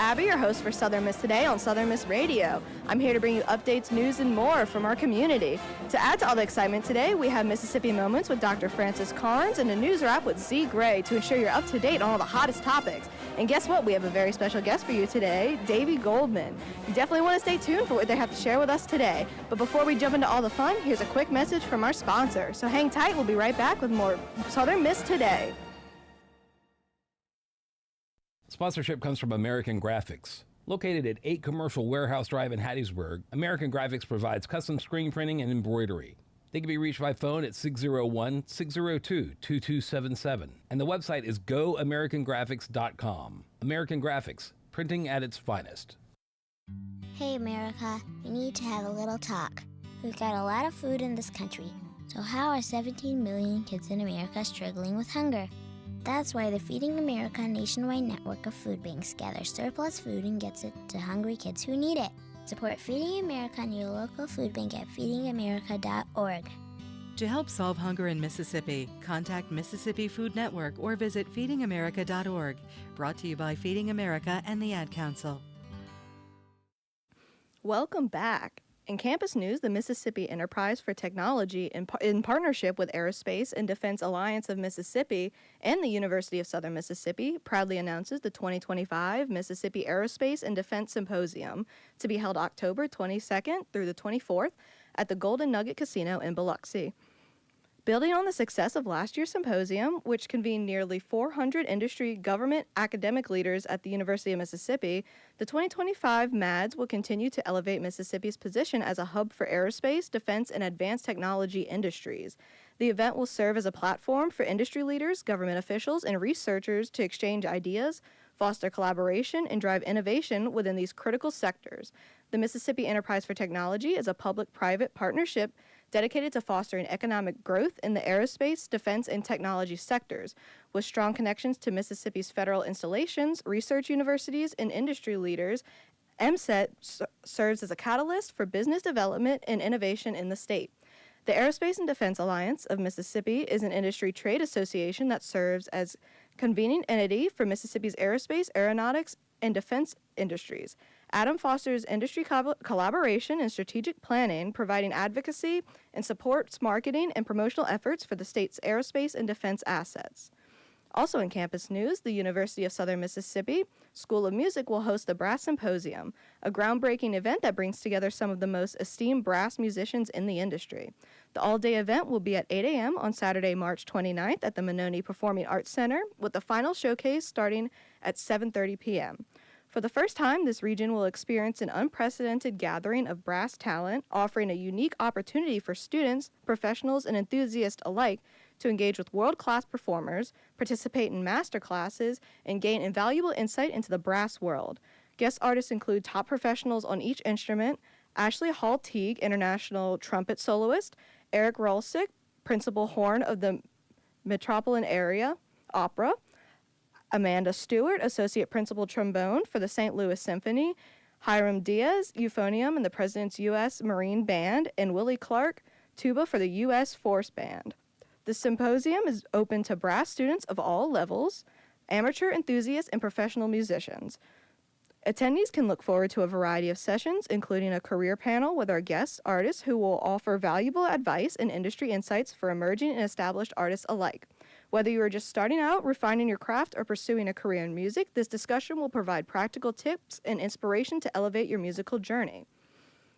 Abby, your host for Southern Miss Today on Southern Miss Radio. I'm here to bring you updates, news, and more from our community. To add to all the excitement today, we have Mississippi Moments with Dr. Francis Carnes and a news wrap with Z Gray to ensure you're up to date on all the hottest topics. And guess what? We have a very special guest for you today, Davy Goldsmith. You definitely want to stay tuned for what they have to share with us today. But before we jump into all the fun, here's a quick message from our sponsor. So hang tight, we'll be right back with more Southern Miss Today. Sponsorship comes from American Graphics. Located at 8 Commercial Warehouse Drive in Hattiesburg, American Graphics provides custom screen printing and embroidery. They can be reached by phone at 601-602-2277. And the website is goamericangraphics.com. American Graphics, printing at its finest. Hey America, we need to have a little talk. We've got a lot of food in this country. So how are 17 million kids in America struggling with hunger? That's why the Feeding America nationwide network of food banks gathers surplus food and gets it to hungry kids who need it. Support Feeding America and your local food bank at feedingamerica.org. To help solve hunger in Mississippi, contact Mississippi Food Network or visit feedingamerica.org. Brought to you by Feeding America and the Ad Council. Welcome back. In campus news, the Mississippi Enterprise for Technology, in partnership with Aerospace and Defense Alliance of Mississippi and the University of Southern Mississippi, proudly announces the 2025 Mississippi Aerospace and Defense Symposium to be held October 22nd through the 24th at the Golden Nugget Casino in Biloxi. Building on the success of last year's symposium, which convened nearly 400 industry, government, academic leaders at the University of Mississippi, the 2025 MADS will continue to elevate Mississippi's position as a hub for aerospace, defense, and advanced technology industries. The event will serve as a platform for industry leaders, government officials, and researchers to exchange ideas, foster collaboration, and drive innovation within these critical sectors. The Mississippi Enterprise for Technology is a public-private partnership dedicated to fostering economic growth in the aerospace, defense, and technology sectors, with strong connections to Mississippi's federal installations, research universities, and industry leaders. MSET serves as a catalyst for business development and innovation in the state. The Aerospace and Defense Alliance of Mississippi is an industry trade association that serves as convening entity for Mississippi's aerospace, aeronautics, and defense industries. ADAM fosters industry collaboration and strategic planning, providing advocacy and supports marketing and promotional efforts for the state's aerospace and defense assets. Also in campus news, the University of Southern Mississippi School of Music will host the Brass Symposium, a groundbreaking event that brings together some of the most esteemed brass musicians in the industry. The all-day event will be at 8 a.m. on Saturday, March 29th at the Mononi Performing Arts Center, with the final showcase starting at 7:30 p.m. For the first time, this region will experience an unprecedented gathering of brass talent, offering a unique opportunity for students, professionals, and enthusiasts alike to engage with world-class performers, participate in master classes, and gain invaluable insight into the brass world. Guest artists include top professionals on each instrument: Ashley Hall Teague, international trumpet soloist; Eric Rolsick, principal horn of the Metropolitan Area Opera; Amanda Stewart, associate principal trombone for the St. Louis Symphony; Hiram Diaz, euphonium in the President's U.S. Marine Band; and Willie Clark, tuba for the U.S. Force Band. The symposium is open to brass students of all levels, amateur enthusiasts, and professional musicians. Attendees can look forward to a variety of sessions, including a career panel with our guest artists who will offer valuable advice and industry insights for emerging and established artists alike. Whether you are just starting out, refining your craft, or pursuing a career in music, this discussion will provide practical tips and inspiration to elevate your musical journey.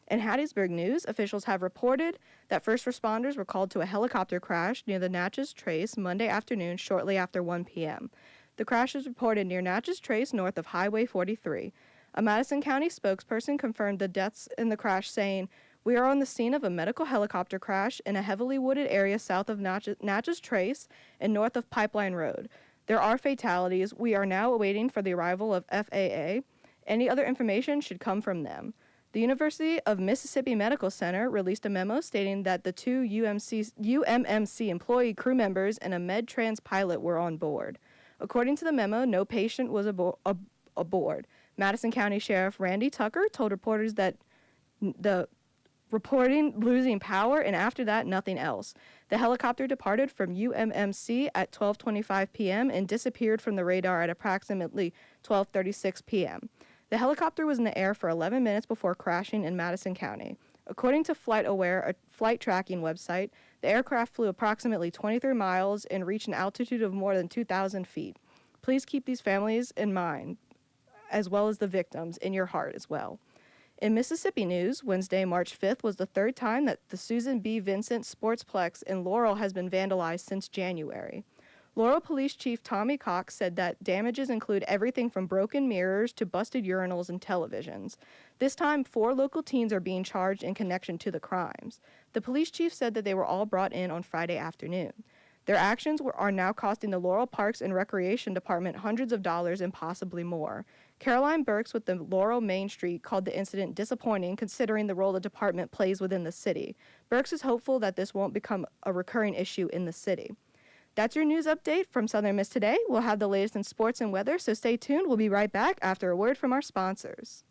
In Hattiesburg news, officials have reported that first responders were called to a helicopter crash near the Natchez Trace Monday afternoon shortly after 1 p.m. The crash was reported near Natchez Trace north of Highway 43. A Madison County spokesperson confirmed the deaths in the crash, saying, "We are on the scene of a medical helicopter crash in a heavily wooded area south of Natchez Trace and north of Pipeline Road. There are fatalities. We are now waiting for the arrival of FAA. Any other information should come from them." The University of Mississippi Medical Center released a memo stating that the two UMMC employee crew members and a MedTrans pilot were on board. According to the memo, no patient was aboard. Madison County Sheriff Randy Tucker told reporters that the reporting losing power, and after that, nothing else. The helicopter departed from UMMC at 12:25 p.m. and disappeared from the radar at approximately 12:36 p.m. The helicopter was in the air for 11 minutes before crashing in Madison County. According to FlightAware, a flight tracking website, the aircraft flew approximately 23 miles and reached an altitude of more than 2,000 feet. Please keep these families in mind, as well as the victims, in your heart as well. In Mississippi news, Wednesday, March 5th was the third time that the Susan B. Vincent Sportsplex in Laurel has been vandalized since January. Laurel Police Chief Tommy Cox said that damages include everything from broken mirrors to busted urinals and televisions. This time, 4 local teens are being charged in connection to the crimes. The police chief said that they were all brought in on Friday afternoon. Their actions are now costing the Laurel Parks and Recreation Department hundreds of dollars and possibly more. Caroline Burks with the Laurel Main Street called the incident disappointing considering the role the department plays within the city. Burks is hopeful that this won't become a recurring issue in the city. That's your news update from Southern Miss Today. We'll have the latest in sports and weather, so stay tuned. We'll be right back after a word from our sponsors.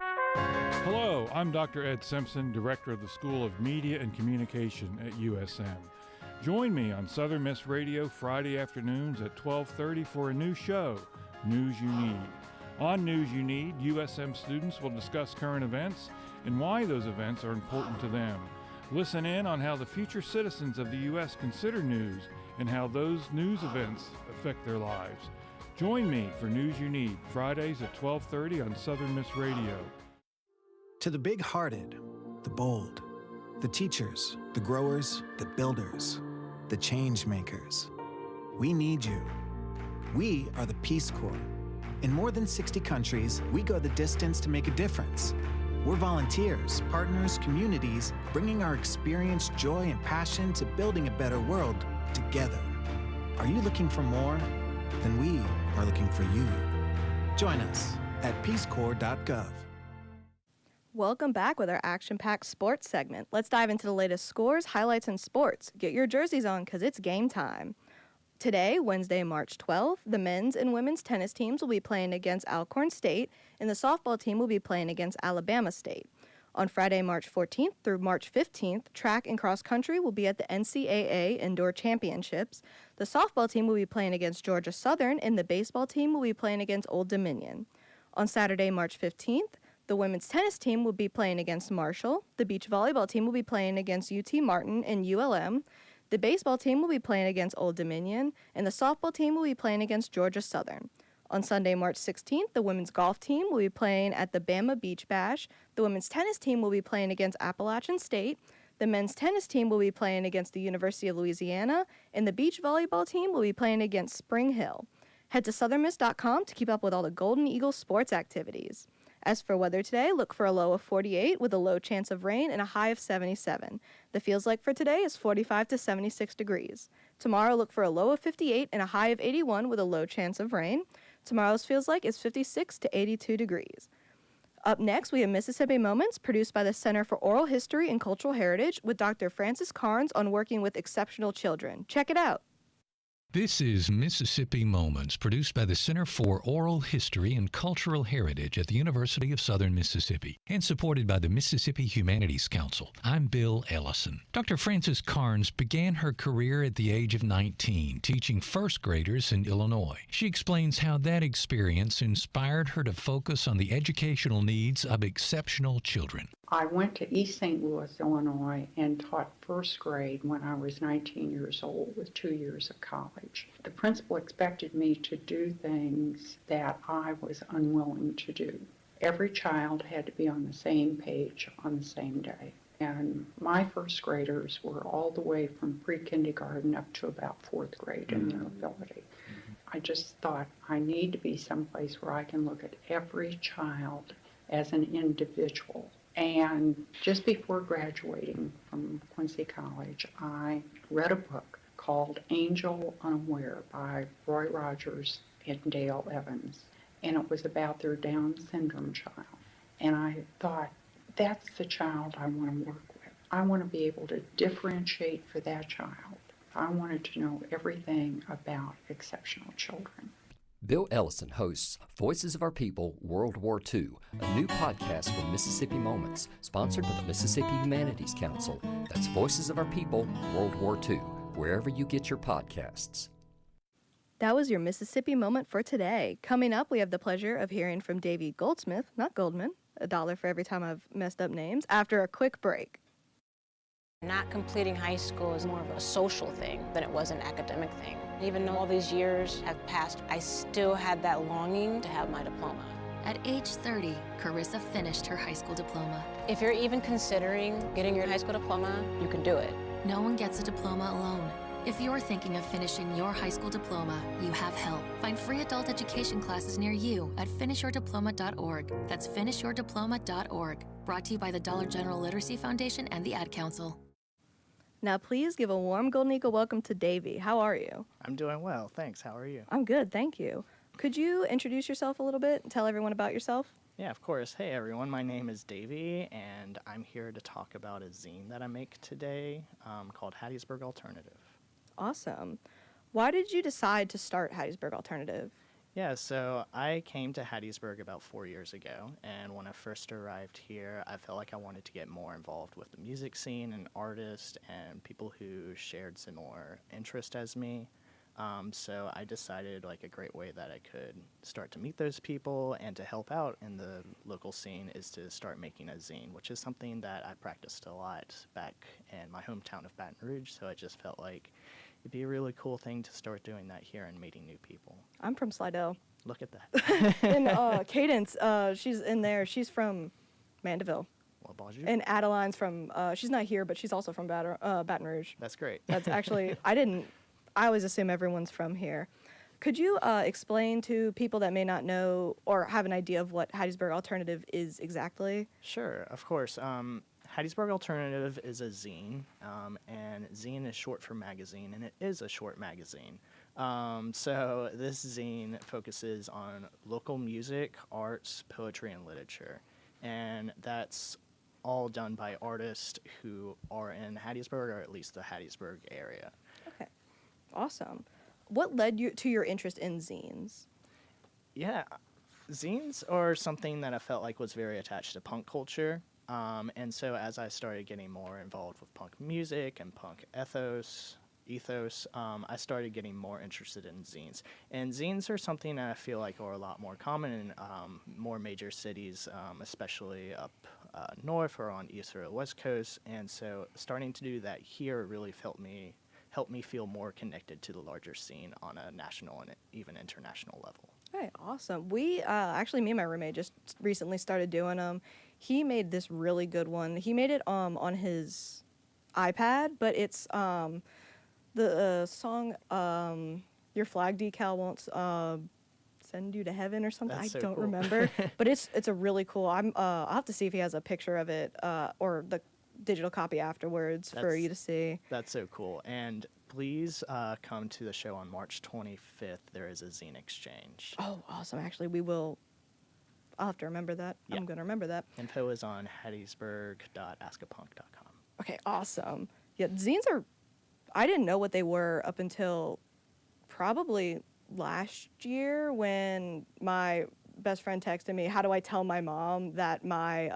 Hello, I'm Dr. Ed Simpson, Director of the School of Media and Communication at USM. Join me on Southern Miss Radio Friday afternoons at 12:30 for a new show, News You Need. On News You Need, USM students will discuss current events and why those events are important to them. Listen in on how the future citizens of the U.S. consider news and how those news events affect their lives. Join me for News You Need, Fridays at 12:30 on Southern Miss Radio. To the big-hearted, the bold, the teachers, the growers, the builders, the change makers, we need you. We are the Peace Corps. In more than 60 countries, we go the distance to make a difference. We're volunteers, partners, communities, bringing our experience, joy, and passion to building a better world together. Are you looking for more? Then we are looking for you. Join us at peacecorps.gov. Welcome back with our action-packed sports segment. Let's dive into the latest scores, highlights, and sports. Get your jerseys on because it's game time. Today, Wednesday, March 12th, the men's and women's tennis teams will be playing against Alcorn State, and the softball team will be playing against Alabama State. On Friday, March 14th through March 15th, track and cross country will be at the NCAA Indoor Championships. The softball team will be playing against Georgia Southern, and the baseball team will be playing against Old Dominion. On Saturday, March 15th, the women's tennis team will be playing against Marshall. The beach volleyball team will be playing against UT Martin and ULM. The baseball team will be playing against Old Dominion, and the softball team will be playing against Georgia Southern. On Sunday, March 16th, the women's golf team will be playing at the Bama Beach Bash. The women's tennis team will be playing against Appalachian State. The men's tennis team will be playing against the University of Louisiana, and the beach volleyball team will be playing against Spring Hill. Head to southernmiss.com to keep up with all the Golden Eagles sports activities. As for weather today, look for a low of 48 with a low chance of rain and a high of 77. The feels like for today is 45 to 76 degrees. Tomorrow, look for a low of 58 and a high of 81 with a low chance of rain. Tomorrow's feels like is 56 to 82 degrees. Up next, we have Mississippi Moments, produced by the Center for Oral History and Cultural Heritage with Dr. Francis Carnes on working with exceptional children. Check it out. This is Mississippi Moments, produced by the Center for Oral History and Cultural Heritage at the University of Southern Mississippi and supported by the Mississippi Humanities Council. I'm Bill Ellison. Dr. Frances Carnes began her career at the age of 19, teaching first graders in Illinois. She explains how that experience inspired her to focus on the educational needs of exceptional children. I went to East St. Louis, Illinois, and taught first grade when I was 19 years old with 2 years of college. The principal expected me to do things that I was unwilling to do. Every child had to be on the same page on the same day. And my first graders were all the way from pre-kindergarten up to about fourth grade in their ability. I just thought I need to be someplace where I can look at every child as an individual. And just before graduating from Quincy College, I read a book called Angel Unaware by Roy Rogers and Dale Evans. And it was about their Down syndrome child. And I thought, that's the child I want to work with. I want to be able to differentiate for that child. I wanted to know everything about exceptional children. Bill Ellison hosts Voices of Our People World War II, a new podcast from Mississippi Moments, sponsored by the Mississippi Humanities Council. That's Voices of Our People World War II, wherever you get your podcasts. That was your Mississippi moment for today. Coming up, we have the pleasure of hearing from Davy Goldsmith, not Goldman, $1 for every time I've messed up names, after a quick break. Not completing high school is more of a social thing than it was an academic thing. Even though all these years have passed, I still had that longing to have my diploma. At age 30, Carissa finished her high school diploma. If you're even considering getting your high school diploma, you can do it. No one gets a diploma alone. If you're thinking of finishing your high school diploma, you have help. Find free adult education classes near you at finishyourdiploma.org. That's finishyourdiploma.org. Brought to you by the Dollar General Literacy Foundation and the Ad Council. Now, please give a warm Golden Eagle welcome to Davy. How are you? I'm doing well, thanks. How are you? I'm good, thank you. Could you introduce yourself a little bit and tell everyone about yourself? Yeah, of course. Hey, everyone. My name is Davy, and I'm here to talk about a zine that I make today called Hattiesburg Alternative. Awesome. Why did you decide to start Hattiesburg Alternative? Yeah, so I came to Hattiesburg about 4 years ago, and when I first arrived here, I felt like I wanted to get more involved with the music scene and artists and people who shared similar interest as me. So I decided like a great way that I could start to meet those people and to help out in the local scene is to start making a zine, which is something that I practiced a lot back in my hometown of Baton Rouge, so I just felt like it'd be a really cool thing to start doing that here and meeting new people. I'm from Slidell. Look at that. And Cadence, she's in there. She's from Mandeville. What about you? And Adeline's from, she's not here, but she's also from Baton Rouge. That's great. That's actually, I always assume everyone's from here. Could you explain to people that may not know or have an idea of what Hattiesburg Alternative is exactly? Sure, of course. Hattiesburg Alternative is a zine, and zine is short for magazine, and it is a short magazine. So this zine focuses on local music, arts, poetry, and literature, and that's all done by artists who are in Hattiesburg, or at least the Hattiesburg area. Okay, awesome. What led you to your interest in zines? Yeah, zines are something that I felt like was very attached to punk culture. And so as I started getting more involved with punk music and punk ethos, I started getting more interested in zines. And zines are something that I feel like are a lot more common in more major cities, especially up north or on East or West Coast. And so starting to do that here really helped me feel more connected to the larger scene on a national and even international level. Hey, awesome. We actually, me and my roommate just recently started doing them. He made this really good one. He made it on his iPad, but it's the song "Your Flag Decal Won't Send You to Heaven" or something. That's so I don't cool. remember, but it's a really cool. I'll have to see if he has a picture of it or the digital copy afterwards for you to see. That's so cool. And please come to the show on March 25th. There is a zine exchange. Oh, awesome. Actually, I'll have to remember that. Yeah. I'm going to remember that. Info is on hattiesburg.askapunk.com. Okay, awesome. Yeah, zines I didn't know what they were up until probably last year when my best friend texted me, how do I tell my mom that my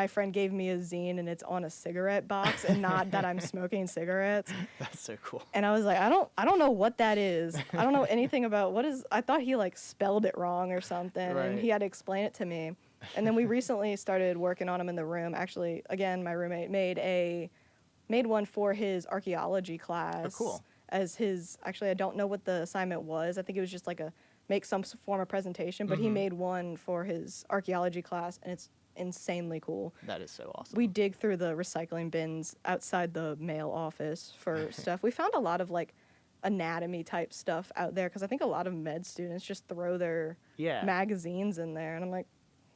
friend gave me a zine and it's on a cigarette box and not that I'm smoking cigarettes. That's so cool. And I was like, I don't know what that is. I don't know anything about I thought he like spelled it wrong or something, Right. and he had to explain it to me. And then we recently started working on them in the room. Actually, again, my roommate made one for his archaeology class. Oh, cool. Actually, I don't know what the assignment was. I think it was just like make some form of presentation, but he made one for his archaeology class, and it's insanely cool. That is so awesome. We dig through the recycling bins outside the mail office for stuff. We found a lot of like anatomy type stuff out there because I think a lot of med students just throw their magazines in there, and I'm like,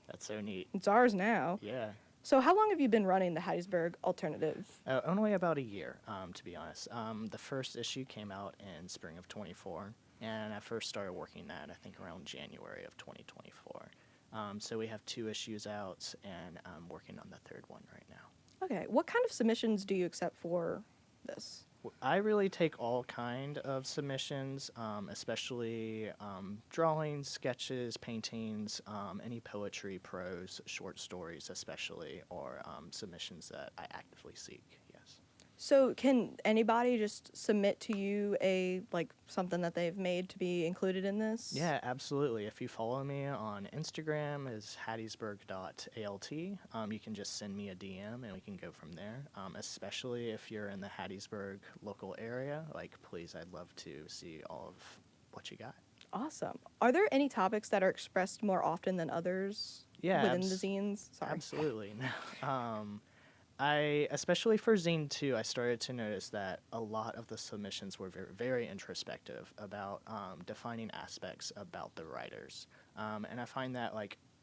that's so neat. it's ours now. Yeah. So how long have you been running the Hattiesburg Alternative? Only about a year, to be honest. The first issue came out in spring of 24, and I first started working that, I think, around January of 2024. So we have 2 issues out, and I'm working on the 3rd one right now. Okay. What kind of submissions do you accept for this? I really take all kind of submissions, especially drawings, sketches, paintings, any poetry, prose, short stories especially, or submissions that I actively seek, yes. So can anybody just submit to you something that they've made to be included in this? Yeah, absolutely. If you follow me on Instagram is hattiesburg.alt, you can just send me a DM and we can go from there. Especially if you're in the Hattiesburg local area, please, I'd love to see all of what you got. Awesome. Are there any topics that are expressed more often than others within the zines? Sorry. Absolutely. Especially for Zine 2, I started to notice that a lot of the submissions were very, very introspective about defining aspects about the writers. And I find that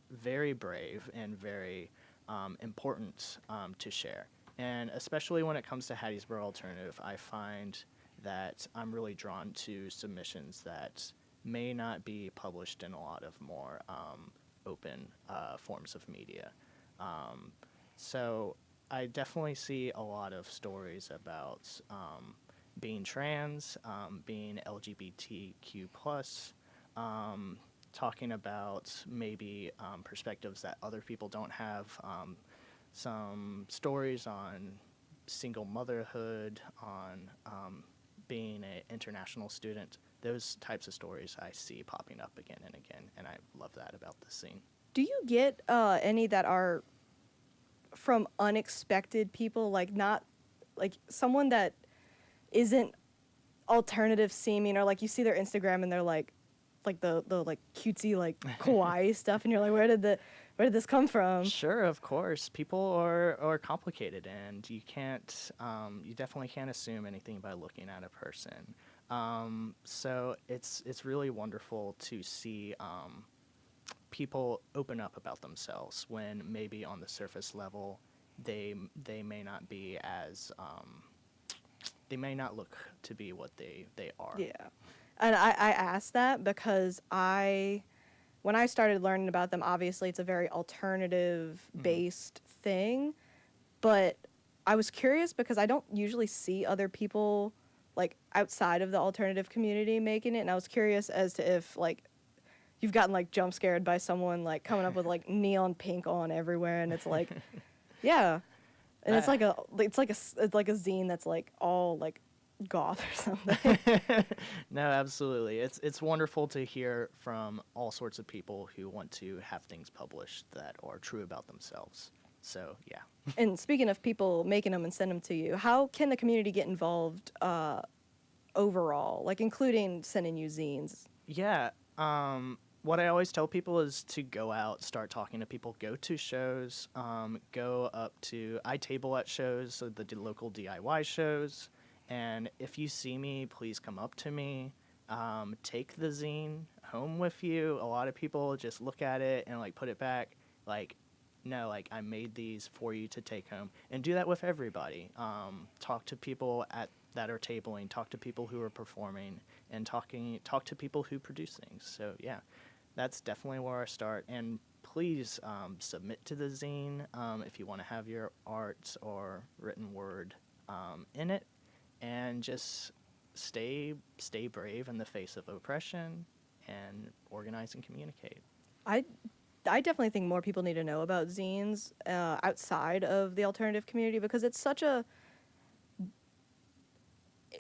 very brave and very important to share. And especially when it comes to Hattiesburg Alternative, I find that I'm really drawn to submissions that may not be published in a lot of more open forms of media. So I definitely see a lot of stories about being trans, being LGBTQ+, talking about maybe perspectives that other people don't have, some stories on single motherhood, on being an international student. Those types of stories I see popping up again and again, and I love that about the scene. Do you get any that are from unexpected people, not someone that isn't alternative seeming, or you see their Instagram and they're the cutesy kawaii stuff, and you're like, where did this come from? Sure, of course. People are complicated, and you definitely can't assume anything by looking at a person. So it's really wonderful to see people open up about themselves when maybe on the surface level they may not be as they may not look to be what they are. Yeah. And I asked that because when I started learning about them, obviously it's a very alternative based thing, but I was curious because I don't usually see other people outside of the alternative community making it, and I was curious as to if you've gotten jump scared by someone coming up with neon pink on everywhere, and it's yeah, and it's like a zine that's all goth or something. No, absolutely. It's wonderful to hear from all sorts of people who want to have things published that are true about themselves. So yeah. And speaking of people making them and send them to you, how can the community get involved overall, including sending you zines? Yeah. What I always tell people is to go out, start talking to people, go to shows, I table at shows, so the local DIY shows, and if you see me, please come up to me, take the zine home with you. A lot of people just look at it and put it back, no, I made these for you to take home, and do that with everybody. Talk to people that are tabling, talk to people who are performing, and talk to people who produce things. So yeah, that's definitely where I start. And please submit to the zine if you want to have your art or written word in it, and just stay brave in the face of oppression and organize and communicate. I definitely think more people need to know about zines outside of the alternative community, because it's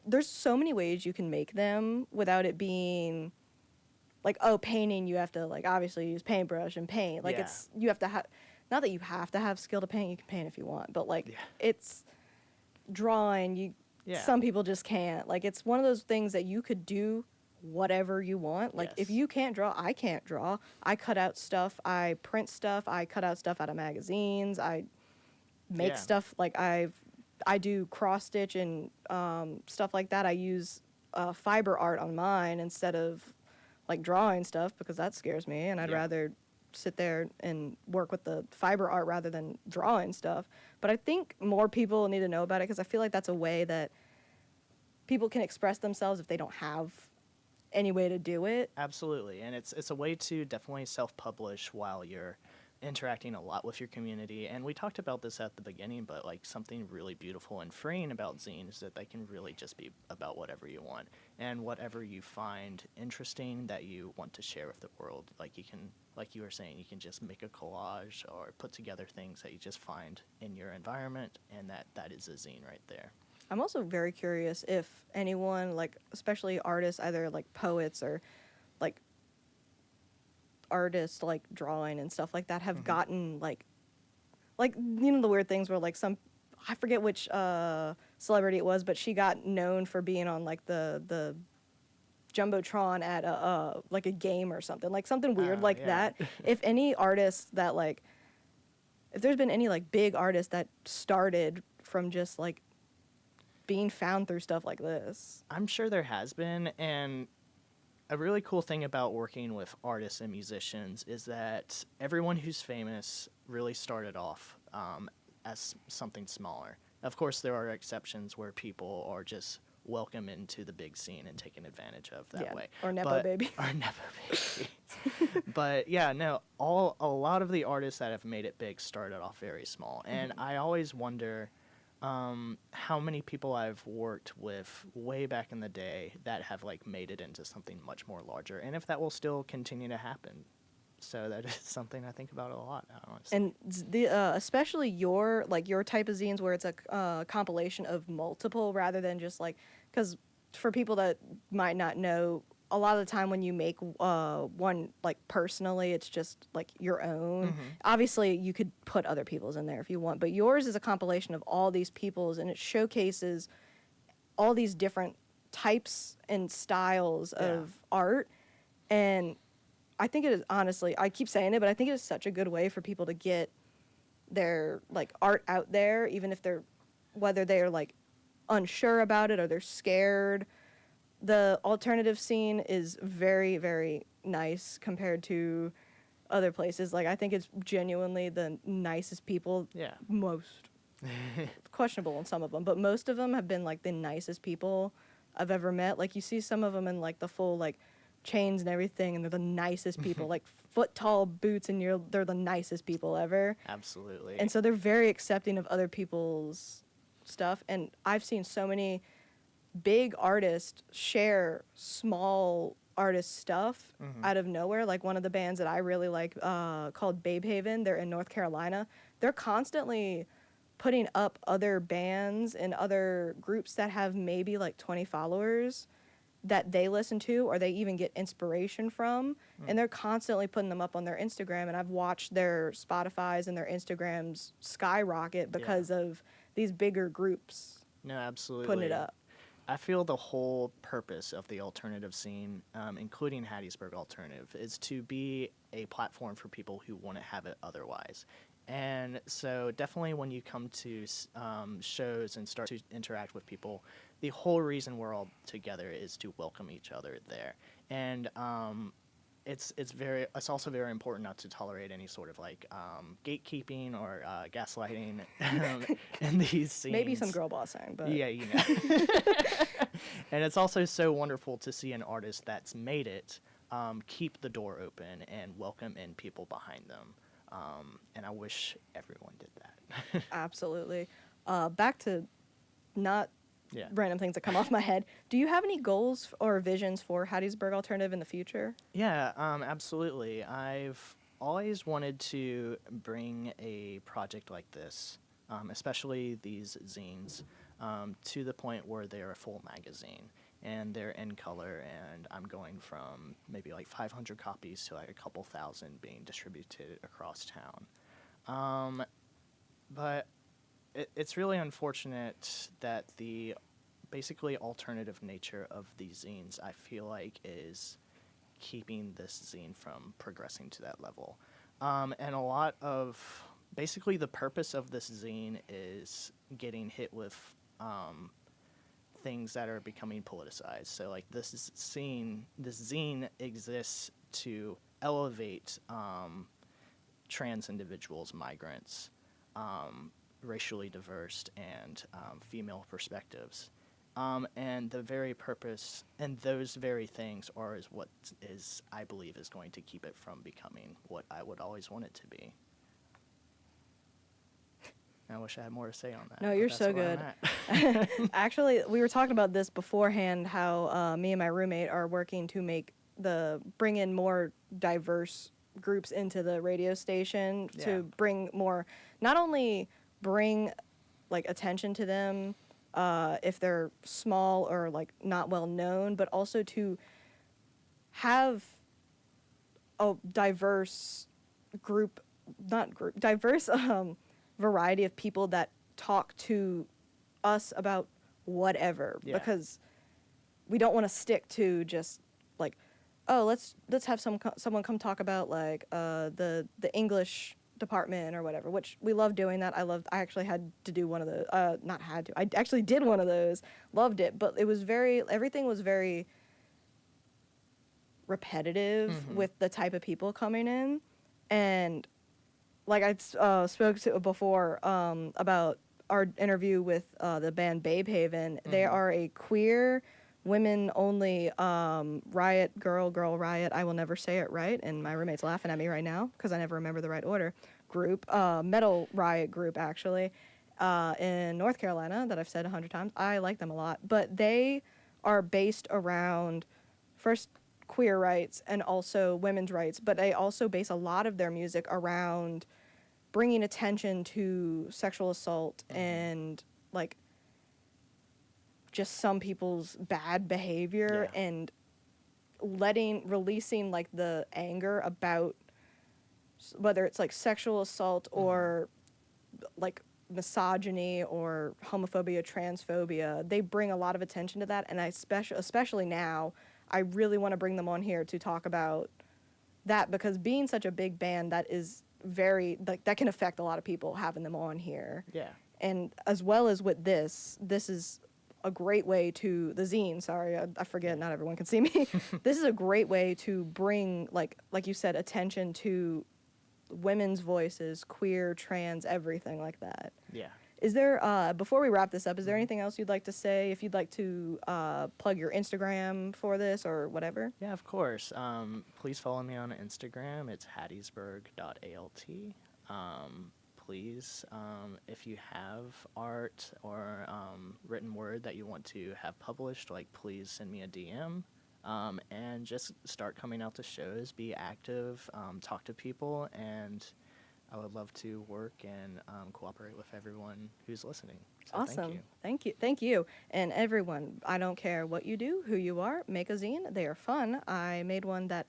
there's so many ways you can make them without it being painting, you have to obviously use paintbrush and paint. You have to have, not that you have to have skill to paint, you can paint if you want, but it's drawing, some people just can't. It's one of those things that you could do whatever you want. If you can't draw, I can't draw. I cut out stuff, I print stuff, I cut out stuff out of magazines, I make stuff, I do cross stitch and stuff like that. I use fiber art on mine instead of drawing stuff, because that scares me, and I'd rather sit there and work with the fiber art rather than drawing stuff. But I think more people need to know about it, because I feel like that's a way that people can express themselves if they don't have any way to do it. Absolutely, and it's a way to definitely self-publish while you're interacting a lot with your community. And we talked about this at the beginning, but something really beautiful and freeing about zines is that they can really just be about whatever you want and whatever you find interesting that you want to share with the world. Like you were saying, you can just make a collage or put together things that you just find in your environment, and that is a zine right there. I'm also very curious if anyone, like, especially artists, either like poets or like artists like drawing and stuff like that, have gotten like the weird things where like I forget which celebrity it was, but she got known for being on like the jumbotron at like a game or something, like something weird like that. If any artists that like, if there's been any like big artists that started from just like being found through stuff like this. I'm sure there has been, and a really cool thing about working with artists and musicians is that everyone who's famous really started off as something smaller. Of course, there are exceptions where people are just welcome into the big scene and taken advantage of that way. Or Nepo Baby. Or Nepo Baby. But yeah, no, a lot of the artists that have made it big started off very small. And I always wonder how many people I've worked with way back in the day that have like made it into something much more larger, and if that will still continue to happen. So that is something I think about a lot, honestly. And the especially your type of zines where it's a compilation of multiple rather than just like, because for people that might not know, a lot of the time when you make one like personally, it's just like your own. Obviously, you could put other people's in there if you want, but yours is a compilation of all these people's, and it showcases all these different types and styles of art. And I think it is, honestly, I keep saying it, but I think it is such a good way for people to get their like art out there, even if whether they're like unsure about it or they're scared. The alternative scene is very, very nice compared to other places. Like, I think it's genuinely the nicest people. Yeah. Most questionable in some of them, but most of them have been like the nicest people I've ever met. Like, you see some of them in like the full like chains and everything, and they're the nicest people, like foot tall boots, and they're the nicest people ever. Absolutely. And so they're very accepting of other people's stuff. And I've seen so many big artists share small artist stuff out of nowhere. Like one of the bands that I really like called Babe Haven, they're in North Carolina. They're constantly putting up other bands and other groups that have maybe like 20 followers that they listen to or they even get inspiration from, and they're constantly putting them up on their Instagram, and I've watched their Spotifys and their Instagrams skyrocket because of these bigger groups. No, absolutely. Putting it up. I feel the whole purpose of the alternative scene, including Hattiesburg Alternative, is to be a platform for people who want to have it otherwise. And so definitely when you come to shows and start to interact with people, the whole reason we're all together is to welcome each other there. And it's also very important not to tolerate any sort of like gatekeeping or gaslighting in these scenes. Maybe some girl bossing, but yeah, you know. And it's also so wonderful to see an artist that's made it keep the door open and welcome in people behind them. And I wish everyone did that. Absolutely. Back to not random things that come off my head. Do you have any goals or visions for Hattiesburg Alternative in the future? Yeah, absolutely. I've always wanted to bring a project like this, especially these zines, to the point where they're a full magazine and they're in color, and I'm going from maybe like 500 copies to like a couple thousand being distributed across town. But it's really unfortunate that the basically alternative nature of these zines, I feel like, is keeping this zine from progressing to that level. And a lot of, basically the purpose of this zine is getting hit with things that are becoming politicized. So like this zine exists to elevate trans individuals, migrants, racially diverse, and female perspectives. And the very purpose and those very things is what is, I believe, is going to keep it from becoming what I would always want it to be. I wish I had more to say on that. No, you're so good. Actually, we were talking about this beforehand, how me and my roommate are working to bring in more diverse groups into the radio station to bring more, not only bring like attention to them if they're small or like not well known, but also to have a diverse variety of people that talk to us about whatever, because we don't want to stick to just like, oh, let's have someone come talk about like the English department or whatever, which we love doing that. I actually had to do one of those, I actually did one of those, loved it, but everything was very repetitive with the type of people coming in. And like I spoke to before about our interview with the band Babe Haven. They are a queer, women-only girl riot, I will never say it right, and my roommate's laughing at me right now because I never remember the right order, group, metal riot group, actually, in North Carolina that I've said 100 times. I like them a lot. But they are based around, first, queer rights and also women's rights, but they also base a lot of their music around bringing attention to sexual assault and, like, just some people's bad behavior and releasing like the anger about whether it's like sexual assault or like misogyny or homophobia, transphobia. They bring a lot of attention to that, and especially now, I really want to bring them on here to talk about that, because being such a big band, that is very, like, that can affect a lot of people, having them on here. Yeah. And as well as with this is a great way to, the zine, sorry, I forget, not everyone can see me. This is a great way to bring, like you said, attention to women's voices, queer, trans, everything like that. Yeah. Is there, before we wrap this up, is there anything else you'd like to say? If you'd like to plug your Instagram for this or whatever? Yeah, of course. Please follow me on Instagram. It's hattiesburg.alt. Please, if you have art or written word that you want to have published, like, please send me a DM. And just start coming out to shows, be active, talk to people, and I would love to work and cooperate with everyone who's listening. So awesome. Thank you. And everyone, I don't care what you do, who you are, make a zine. They are fun. I made one that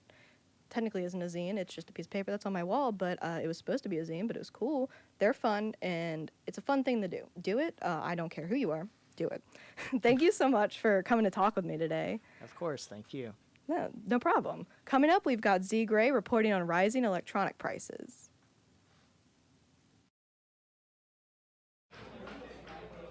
technically isn't a zine. It's just a piece of paper that's on my wall, but it was supposed to be a zine, but it was cool. They're fun, and it's a fun thing to do. Do it. I don't care who you are. Do it. Thank you so much for coming to talk with me today. Of course. Thank you. No problem. Coming up, we've got Z Gray reporting on rising electronic prices.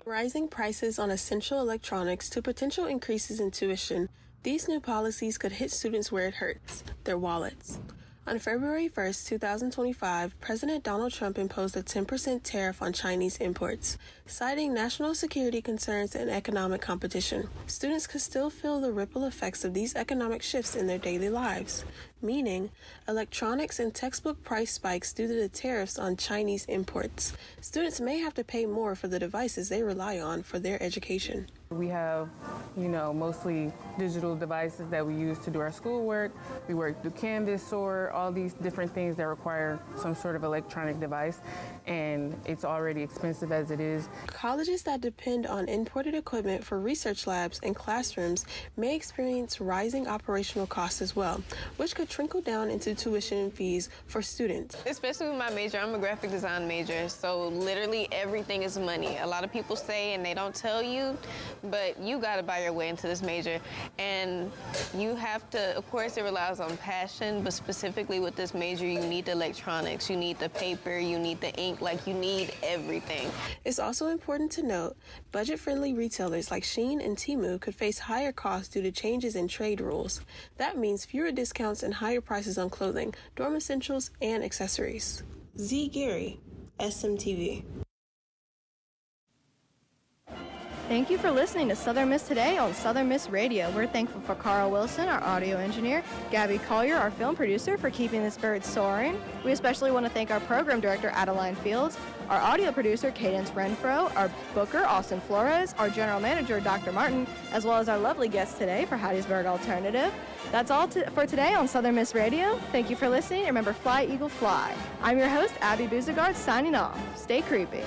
Rising prices on essential electronics to potential increases in tuition. These new policies could hit students where it hurts, their wallets. On February 1st, 2025, President Donald Trump imposed a 10% tariff on Chinese imports, citing national security concerns and economic competition. Students could still feel the ripple effects of these economic shifts in their daily lives, meaning electronics and textbook price spikes due to the tariffs on Chinese imports. Students may have to pay more for the devices they rely on for their education. We have, mostly digital devices that we use to do our schoolwork. We work through Canvas or all these different things that require some sort of electronic device, and it's already expensive as it is. Colleges that depend on imported equipment for research labs and classrooms may experience rising operational costs as well, which could trickle down into tuition fees for students. Especially with my major, I'm a graphic design major, so literally everything is money. A lot of people say, and they don't tell you, but you got to buy your way into this major, and you have to, of course it relies on passion, but specifically with this major you need the electronics, you need the paper, you need the ink, like you need everything. It's also important to note, budget-friendly retailers like Shein and Temu could face higher costs due to changes in trade rules. That means fewer discounts and higher prices on clothing, dorm essentials, and accessories. Z Gary, SMTV. Thank you for listening to Southern Miss Today on Southern Miss Radio. We're thankful for Carl Wilson, our audio engineer, Gabby Collier, our film producer, for keeping this bird soaring. We especially want to thank our program director, Adeline Fields, our audio producer, Cadence Renfro, our booker, Austin Flores, our general manager, Dr. Martin, as well as our lovely guest today for Hattiesburg Alternative. That's all for today on Southern Miss Radio. Thank you for listening. Remember, fly, Eagle, fly. I'm your host, Abby Buzagard, signing off. Stay creepy.